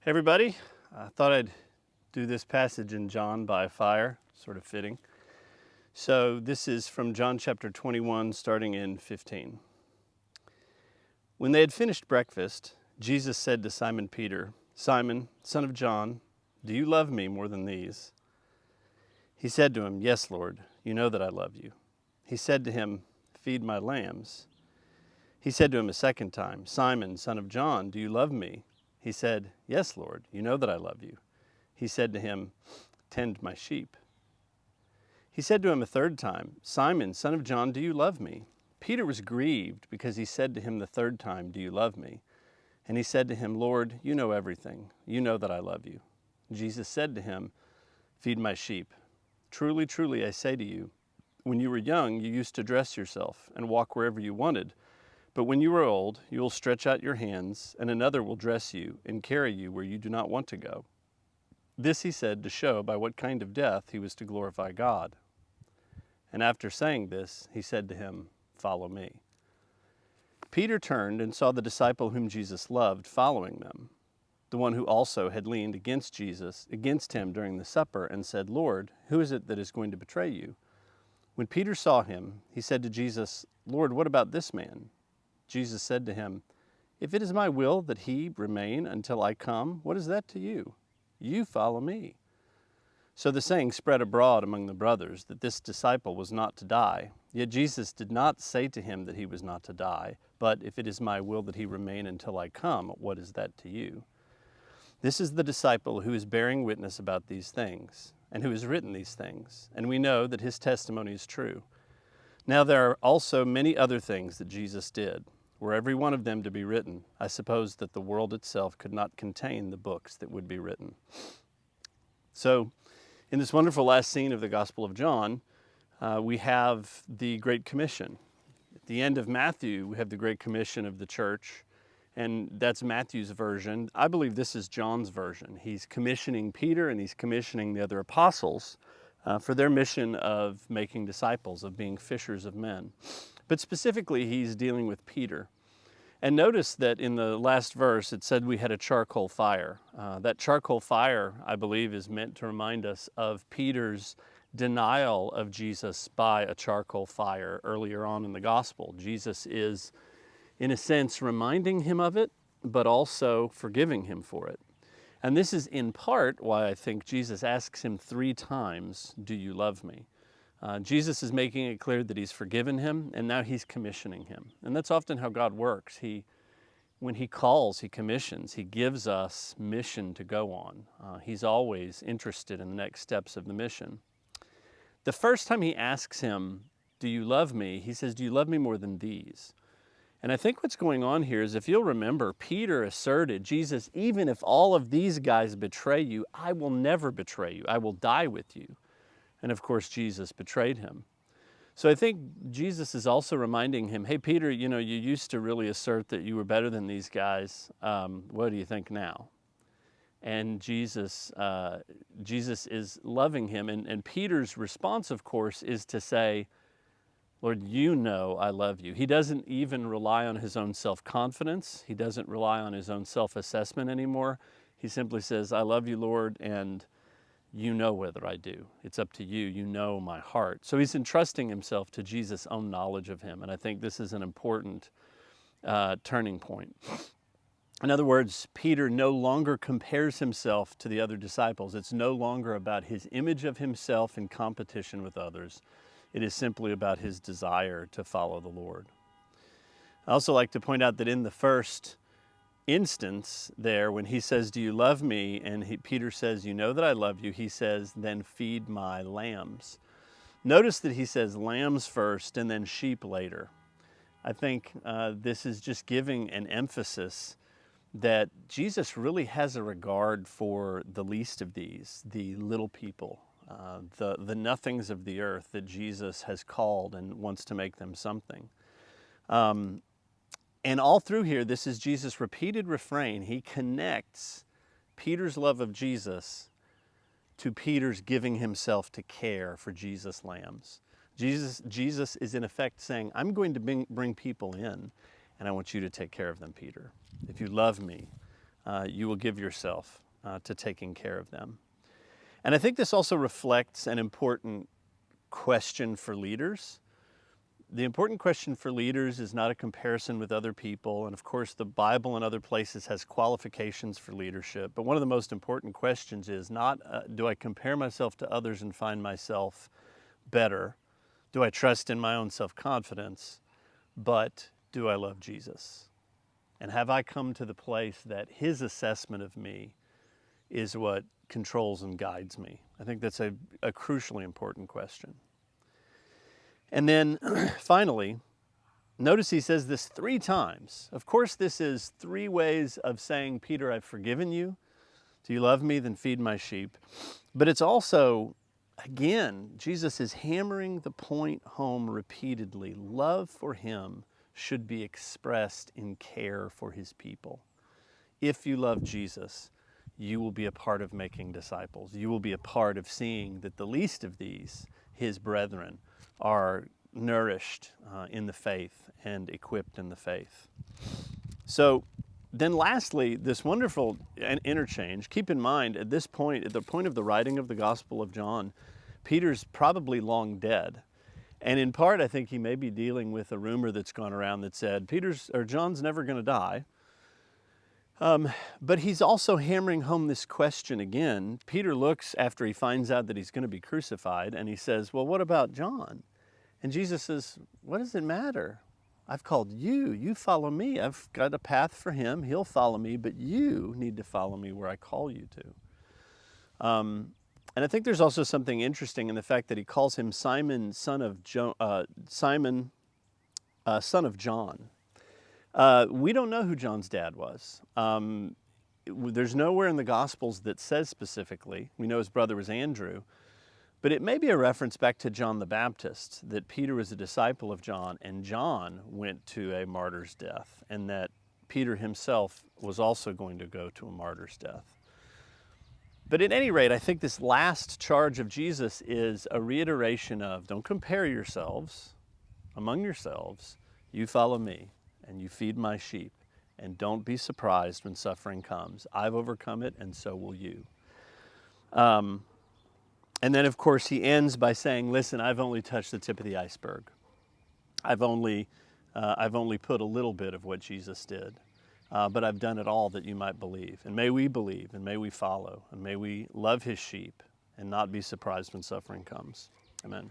Hey everybody, I thought I'd do this passage in John by fire, sort of fitting. So this is from John chapter 21, starting in 15. When they had finished breakfast, Jesus said to Simon Peter, "Simon, son of John, do you love me more than these?" He said to him, "Yes, Lord, you know that I love you." He said to him, "Feed my lambs." He said to him a second time, "Simon, son of John, do you love me?" He said, "Yes, Lord, you know that I love you." He said to him, "Tend my sheep." He said to him a third time, "Simon, son of John, do you love me?" Peter was grieved because he said to him the third time, "Do you love me?" And he said to him, "Lord, you know everything. You know that I love you." Jesus said to him, "Feed my sheep. Truly, truly, I say to you, when you were young, you used to dress yourself and walk wherever you wanted. But when you are old, you will stretch out your hands, and another will dress you and carry you where you do not want to go." This he said to show by what kind of death he was to glorify God. And after saying this, he said to him, "Follow me." Peter turned and saw the disciple whom Jesus loved following them, the one who also had leaned against him during the supper, and said, "Lord, who is it that is going to betray you?" When Peter saw him, he said to Jesus, "Lord, what about this man?" Jesus said to him, "If it is my will that he remain until I come, what is that to you? You follow me." So the saying spread abroad among the brothers that this disciple was not to die. Yet Jesus did not say to him that he was not to die, but if it is my will that he remain until I come, what is that to you? This is the disciple who is bearing witness about these things, and who has written these things, and we know that his testimony is true. Now there are also many other things that Jesus did. Were every one of them to be written, I suppose that the world itself could not contain the books that would be written. So, in this wonderful last scene of the Gospel of John, we have the Great Commission. At the end of Matthew, we have the Great Commission of the church, and that's Matthew's version. I believe this is John's version. He's commissioning Peter and he's commissioning the other apostles for their mission of making disciples, of being fishers of men. But specifically, he's dealing with Peter. And notice that in the last verse, it said we had a charcoal fire. That charcoal fire, I believe, is meant to remind us of Peter's denial of Jesus by a charcoal fire earlier on in the gospel. Jesus is, in a sense, reminding him of it, but also forgiving him for it. And this is in part why I think Jesus asks him 3 times, "Do you love me?" Jesus is making it clear that he's forgiven him, and now he's commissioning him. And that's often how God works. When he calls, he commissions. He gives us mission to go on. He's always interested in the next steps of the mission. The first time he asks him, "Do you love me?" he says, "Do you love me more than these?" And I think what's going on here is, if you'll remember, Peter asserted, "Jesus, even if all of these guys betray you, I will never betray you. I will die with you." And of course, Jesus betrayed him. So I think Jesus is also reminding him, "Hey, Peter, you used to really assert that you were better than these guys. What do you think now?" And Jesus is loving him. And Peter's response, of course, is to say, "Lord, you know I love you." He doesn't even rely on his own self-confidence. He doesn't rely on his own self-assessment anymore. He simply says, "I love you, Lord, and you know whether I do. It's up to you. You know my heart." So he's entrusting himself to Jesus' own knowledge of him. And I think this is an important turning point. In other words, Peter no longer compares himself to the other disciples. It's no longer about his image of himself in competition with others. It is simply about his desire to follow the Lord. I also like to point out that in the first instance there, when he says, "Do you love me?" and Peter says, "You know that I love you," he says, "Then feed my lambs." Notice that he says lambs first and then sheep later. I think this is just giving an emphasis that Jesus really has a regard for the least of these, the little people, the nothings of the earth that Jesus has called and wants to make them something. And all through here, this is Jesus' repeated refrain. He connects Peter's love of Jesus to Peter's giving himself to care for Jesus' lambs. Jesus is in effect saying, "I'm going to bring people in, and I want you to take care of them, Peter. If you love me, you will give yourself to taking care of them. And I think this also reflects an important question for leaders. The important question for leaders is not a comparison with other people. And of course, the Bible and other places has qualifications for leadership. But one of the most important questions is not, do I compare myself to others and find myself better? Do I trust in my own self-confidence? But do I love Jesus? And have I come to the place that his assessment of me is what controls and guides me? I think that's a crucially important question. And then finally, notice he says this 3 times. Of course, this is 3 ways of saying, Peter, I've forgiven you. Do you love me? Then feed my sheep. But it's also, again, Jesus is hammering the point home repeatedly. Love for him should be expressed in care for his people. If you love Jesus, you will be a part of making disciples. You will be a part of seeing that the least of these, his brethren, are nourished in the faith and equipped in the faith. So then lastly, this wonderful interchange. Keep in mind, at this point, at the point of the writing of the Gospel of John, Peter's probably long dead. And in part, I think he may be dealing with a rumor that's gone around that said John's never going to die. But he's also hammering home this question again. Peter looks after he finds out that he's going to be crucified, and he says, well, what about John? And Jesus says, what does it matter? I've called you. You follow me. I've got a path for him. He'll follow me, but you need to follow me where I call you to. And I think there's also something interesting in the fact that he calls him Simon, son of John. We don't know who John's dad was. There's nowhere in the Gospels that says specifically. We know his brother was Andrew. But it may be a reference back to John the Baptist, that Peter was a disciple of John, and John went to a martyr's death, and that Peter himself was also going to go to a martyr's death. But at any rate, I think this last charge of Jesus is a reiteration of, don't compare yourselves among yourselves. You follow me, and you feed my sheep, and don't be surprised when suffering comes. I've overcome it, and so will you. And then, of course, he ends by saying, listen, I've only touched the tip of the iceberg. I've only put a little bit of what Jesus did, but I've done it all that you might believe. And may we believe, and may we follow, and may we love his sheep and not be surprised when suffering comes. Amen.